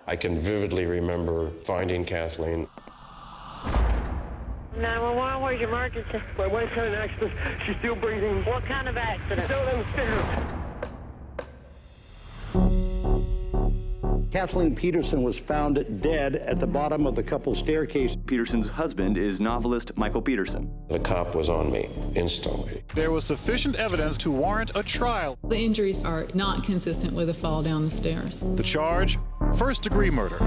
I can vividly remember finding Kathleen. 911, where's your emergency? My wife had an accident. She's still breathing. What kind of accident? Down on the stairs. Kathleen Peterson was found dead at the bottom of the couple's staircase. Peterson's husband is novelist Michael Peterson. The cop was on me instantly. There was sufficient evidence to warrant a trial. The injuries are not consistent with a fall down the stairs. The charge, first-degree murder.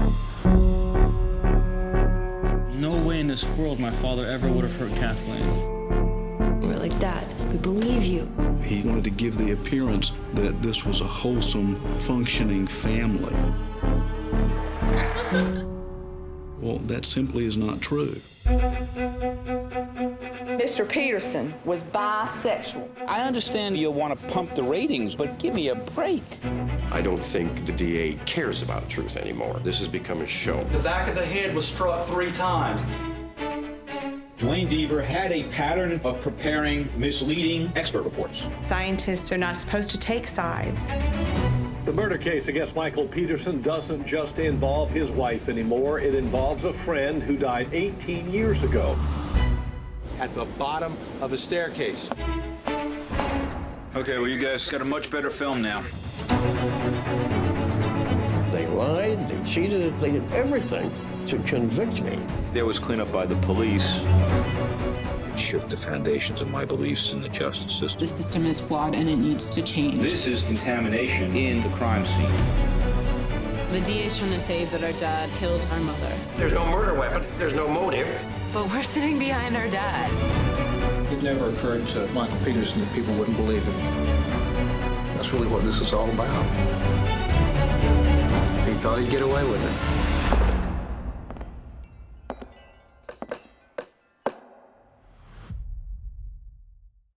No way in this world my father ever would have hurt Kathleen. We were like, Dad, we believe you. He wanted to give the appearance that this was a wholesome, functioning family. Well, that simply is not true. Mr. Peterson was bisexual. I understand you'll want to pump the ratings, but give me a break. I don't think the DA cares about truth anymore. This has become a show. The back of the head was struck 3 times. Duane Deaver had a pattern of preparing misleading expert reports. Scientists are not supposed to take sides. The murder case against Michael Peterson doesn't just involve his wife anymore. It involves a friend who died 18 years ago. At the bottom of a staircase. Okay, well, you guys got a much better film now. They lied, they cheated, they did everything to convict me. There was cleanup by the police. It shook the foundations of my beliefs in the justice system. The system is flawed and it needs to change. This is contamination in the crime scene. The DA is trying to say that our dad killed our mother. There's no murder weapon, there's no motive. But we're sitting behind our dad. It never occurred to Michael Peterson that people wouldn't believe him. That's really what this is all about. He thought he'd get away with it.